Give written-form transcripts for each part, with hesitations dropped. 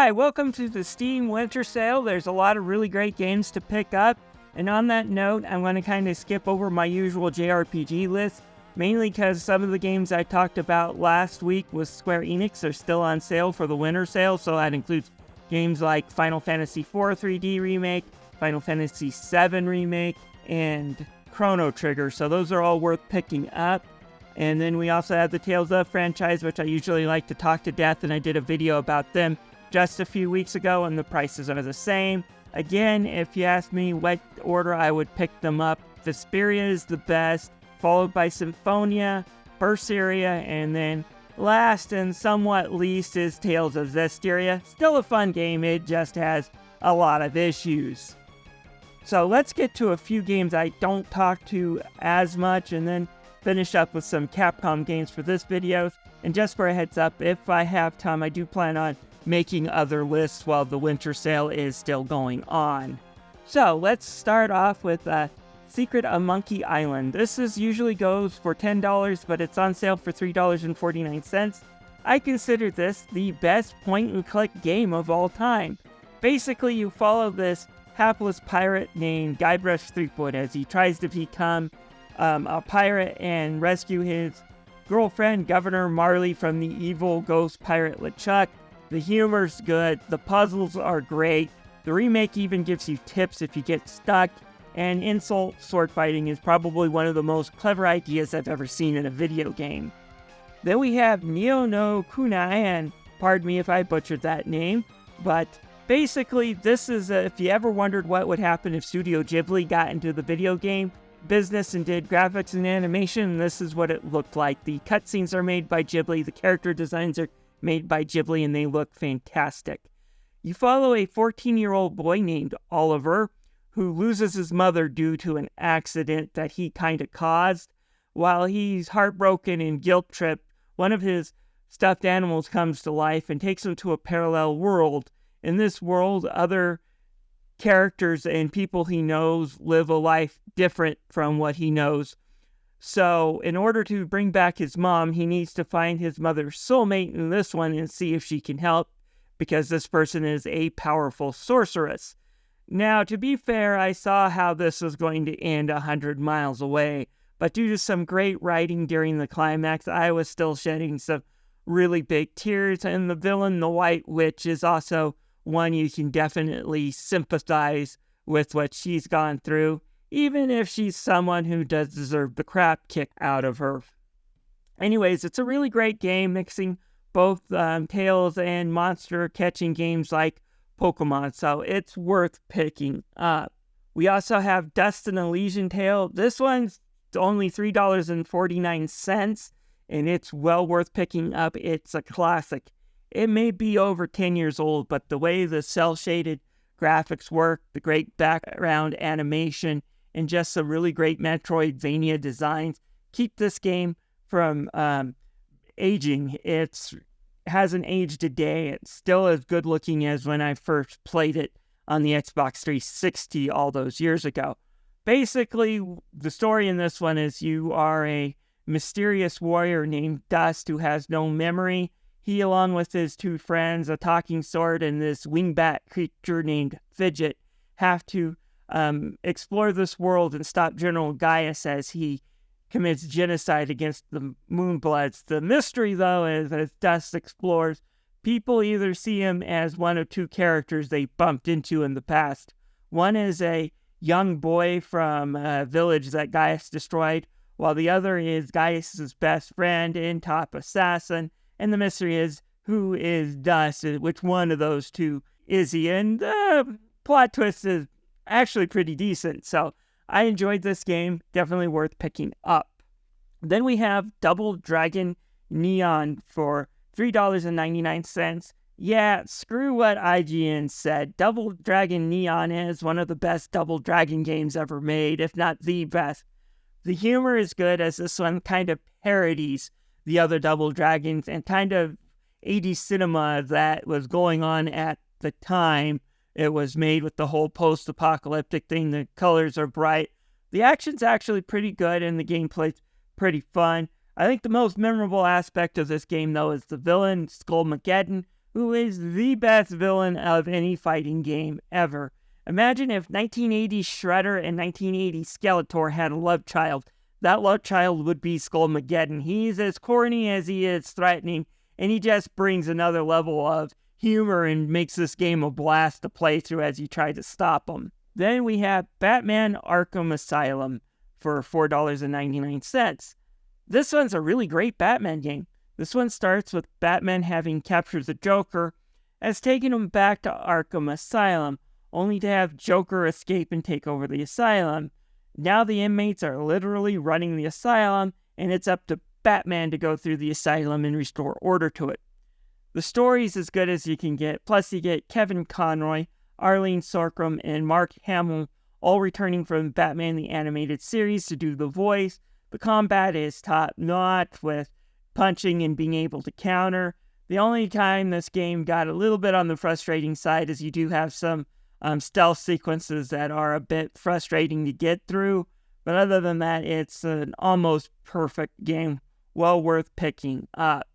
Hi, welcome to the Steam Winter Sale. There's a lot of really great games to pick up. And on that note, I'm going to kind of skip over my usual JRPG list, mainly because some of the games I talked about last week with Square Enix are still on sale for the winter sale. So that includes games like Final Fantasy IV 3D Remake, Final Fantasy VII Remake, and Chrono Trigger. So those are all worth picking up. And then we also have the Tales of franchise, which I usually like to talk to death, and I did a video about them just a few weeks ago, and the prices are the same. Again, if you ask me what order I would pick them up, Vesperia is the best, followed by Symphonia, Berseria, and then last and somewhat least is Tales of Zestiria. Still a fun game, it just has a lot of issues. So let's get to a few games I don't talk to as much, and then finish up with some Capcom games for this video. And just for a heads up, if I have time, I do plan on making other lists while the winter sale is still going on. So let's start off with Secret of Monkey Island. This usually goes for $10, but it's on sale for $3.49. I consider this the best point-and-click game of all time. Basically, you follow this hapless pirate named Guybrush Threepwood as he tries to become a pirate and rescue his girlfriend, Governor Marley, from the evil ghost pirate LeChuck. The humor's good, the puzzles are great, the remake even gives you tips if you get stuck, and insult sword fighting is probably one of the most clever ideas I've ever seen in a video game. Then we have Neo no Kunai, and pardon me if I butchered that name, but basically this is, if you ever wondered what would happen if Studio Ghibli got into the video game business and did graphics and animation, this is what it looked like. The cutscenes are made by Ghibli, the character designs are made by Ghibli, and they look fantastic. You follow a 14-year-old boy named Oliver who loses his mother due to an accident that he kind of caused. While he's heartbroken and guilt-tripped, one of his stuffed animals comes to life and takes him to a parallel world. In this world, other characters and people he knows live a life different from what he knows. So in order to bring back his mom, he needs to find his mother's soulmate in this one and see if she can help, because this person is a powerful sorceress. Now, to be fair, I saw how this was going to end 100 miles away, but due to some great writing during the climax, I was still shedding some really big tears, and the villain, the White Witch, is also one you can definitely sympathize with what she's gone through, even if she's someone who does deserve the crap kicked out of her. Anyways, it's a really great game, mixing both Tales and monster catching games like Pokemon, so it's worth picking up. We also have Dust and Elysian Tale. This one's only $3.49, and it's well worth picking up. It's a classic. It may be over 10 years old, but the way the cel-shaded graphics work, the great background animation, and just some really great Metroidvania designs keep this game from aging. It hasn't aged a day. It's still as good looking as when I first played it on the Xbox 360 all those years ago. Basically, the story in this one is you are a mysterious warrior named Dust who has no memory. He, along with his two friends, a talking sword, and this wingbat creature named Fidget, have to explore this world and stop General Gaius as he commits genocide against the Moonbloods. The mystery, though, is as Dust explores, people either see him as one of two characters they bumped into in the past. One is a young boy from a village that Gaius destroyed, while the other is Gaius's best friend and top assassin. And the mystery is, who is Dust? Which one of those two is he? And the plot twist is actually pretty decent. So I enjoyed this game. Definitely worth picking up. Then we have Double Dragon Neon for $3.99. Yeah, screw what IGN said. Double Dragon Neon is one of the best Double Dragon games ever made, if not the best. The humor is good, as this one kind of parodies the other Double Dragons and kind of 80s cinema that was going on at the time. It was made with the whole post-apocalyptic thing. The colors are bright. The action's actually pretty good and the gameplay's pretty fun. I think the most memorable aspect of this game, though, is the villain, Skullmageddon, who is the best villain of any fighting game ever. Imagine if 1980 Shredder and 1980 Skeletor had a love child. That love child would be Skullmageddon. He's as corny as he is threatening, and he just brings another level of humor and makes this game a blast to play through as you try to stop him. Then we have Batman Arkham Asylum for $4.99. This one's a really great Batman game. This one starts with Batman having captured the Joker, as taking him back to Arkham Asylum, only to have Joker escape and take over the asylum. Now the inmates are literally running the asylum, and it's up to Batman to go through the asylum and restore order to it. The story's as good as you can get, plus you get Kevin Conroy, Arlene Sorkin, and Mark Hamill all returning from Batman the Animated Series to do the voice. The combat is top-notch with punching and being able to counter. The only time this game got a little bit on the frustrating side is you do have some stealth sequences that are a bit frustrating to get through. But other than that, it's an almost perfect game. Well worth picking up.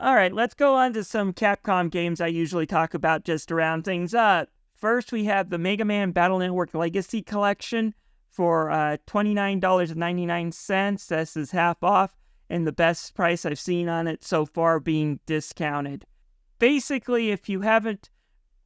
Alright, let's go on to some Capcom games I usually talk about just to round things up. First, we have the Mega Man Battle Network Legacy Collection for $29.99. This is half off, and the best price I've seen on it so far being discounted. Basically, if you haven't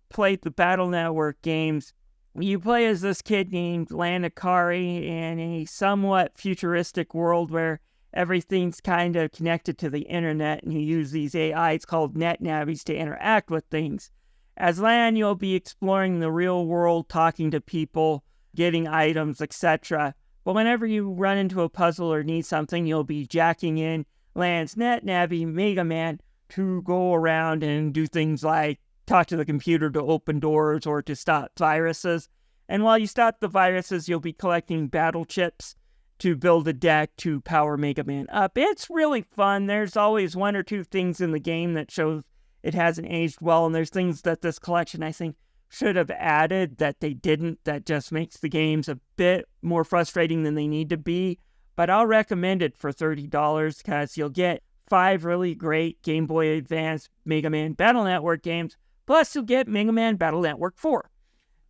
played the Battle Network games, you play as this kid named Landakari in a somewhat futuristic world where everything's kind of connected to the internet, and you use these AIs called net navies to interact with things. As Lan, you'll be exploring the real world, talking to people, getting items, etc. But whenever you run into a puzzle or need something, you'll be jacking in Lan's net navi Mega Man to go around and do things like talk to the computer to open doors or to stop viruses. And while you stop the viruses, you'll be collecting battle chips to build a deck to power Mega Man up. It's really fun. There's always one or two things in the game that shows it hasn't aged well, and there's things that this collection, I think, should have added that they didn't, that just makes the games a bit more frustrating than they need to be. But I'll recommend it for $30 because you'll get 5 really great Game Boy Advance Mega Man Battle Network games, plus you'll get Mega Man Battle Network 4.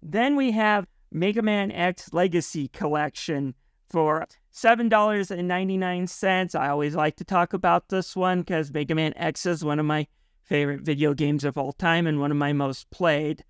Then we have Mega Man X Legacy Collection for $7.99. I always like to talk about this one because Mega Man X is one of my favorite video games of all time and one of my most played.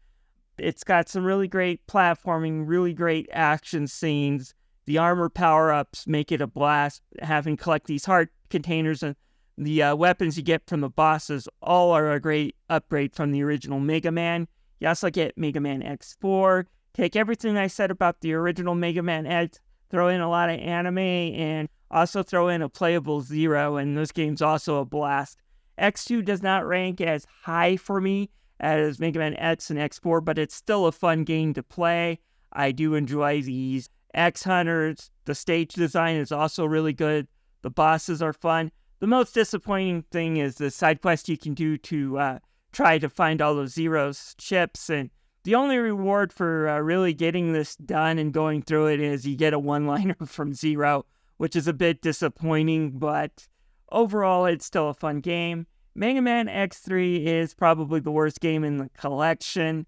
It's got some really great platforming, really great action scenes. The armor power-ups make it a blast. Having collect these heart containers and the weapons you get from the bosses all are a great upgrade from the original Mega Man. You also get Mega Man X4. Take everything I said about the original Mega Man X, throw in a lot of anime, and also throw in a playable Zero, and this game's also a blast. X2 does not rank as high for me as Mega Man X and X4, but it's still a fun game to play. I do enjoy these X Hunters. The stage design is also really good. The bosses are fun. The most disappointing thing is the side quest you can do to try to find all those Zero's chips, and the only reward for really getting this done and going through it is you get a one-liner from Zero, which is a bit disappointing, but overall it's still a fun game. Mega Man X3 is probably the worst game in the collection.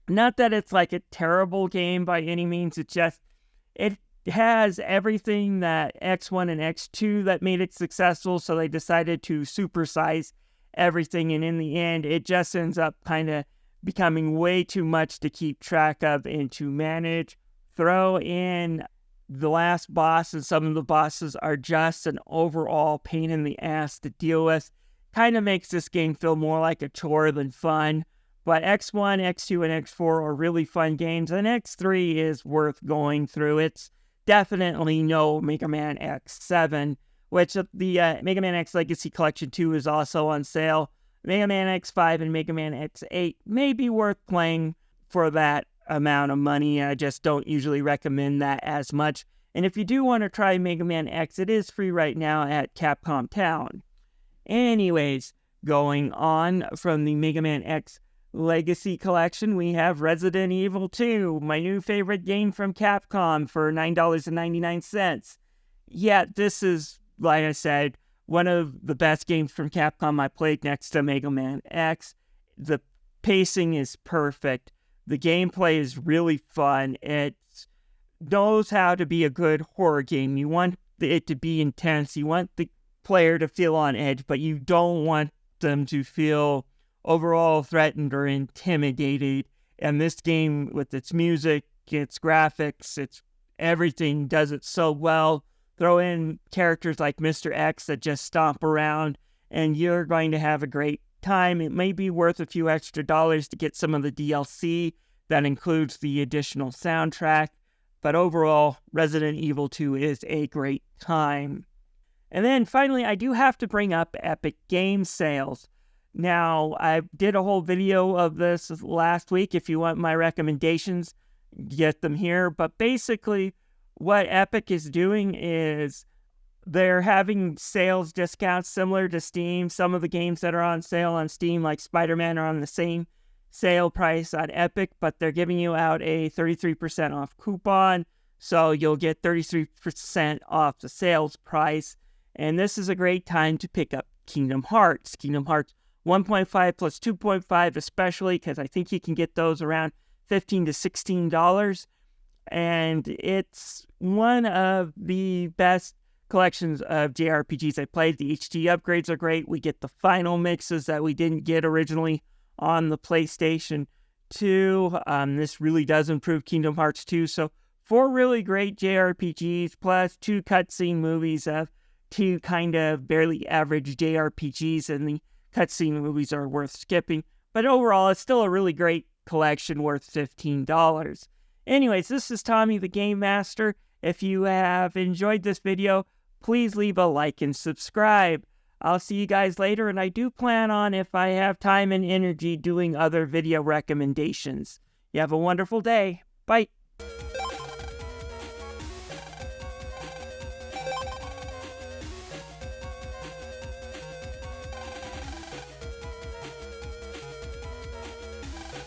Not that it's like a terrible game by any means, it's just, it has everything that X1 and X2 that made it successful, so they decided to supersize everything, and in the end, it just ends up kind of becoming way too much to keep track of and to manage. Throw in the last boss, and some of the bosses are just an overall pain in the ass to deal with. Kind of makes this game feel more like a chore than fun. But X1, X2, and X4 are really fun games, and X3 is worth going through. It's definitely no Mega Man X7, which the Mega Man X Legacy Collection 2 is also on sale. Mega Man X5 and Mega Man X8 may be worth playing for that amount of money. I just don't usually recommend that as much. And if you do want to try Mega Man X, it is free right now at Capcom Town. Anyways, going on from the Mega Man X Legacy Collection, we have Resident Evil 2, my new favorite game from Capcom, for $9.99. Yeah, this is, like I said, one of the best games from Capcom I played next to Mega Man X. The pacing is perfect. The gameplay is really fun. It knows how to be a good horror game. You want it to be intense. You want the player to feel on edge, but you don't want them to feel overall threatened or intimidated. And this game, with its music, its graphics, its everything, does it so well. Throw in characters like Mr. X that just stomp around, and you're going to have a great time. It may be worth a few extra dollars to get some of the DLC that includes the additional soundtrack, but overall, Resident Evil 2 is a great time. And then finally, I do have to bring up Epic Game Sales. Now, I did a whole video of this last week. If you want my recommendations, get them here. But basically, what Epic is doing is they're having sales discounts similar to Steam. Some of the games that are on sale on Steam, like Spider-Man, are on the same sale price on Epic, but they're giving you out a 33% off coupon. So you'll get 33% off the sales price. And this is a great time to pick up Kingdom Hearts. Kingdom Hearts 1.5 plus 2.5 especially, because I think you can get those around $15 to $16. And it's one of the best collections of JRPGs I played. The HD upgrades are great. We get the final mixes that we didn't get originally on the PlayStation 2. This really does improve Kingdom Hearts 2. So 4 really great JRPGs plus 2 cutscene movies of 2 kind of barely average JRPGs, and the cutscene movies are worth skipping. But overall, it's still a really great collection worth $15. Anyways, this is Tommy the Game Master. If you have enjoyed this video, please leave a like and subscribe. I'll see you guys later, and I do plan on, if I have time and energy, doing other video recommendations. You have a wonderful day. Bye.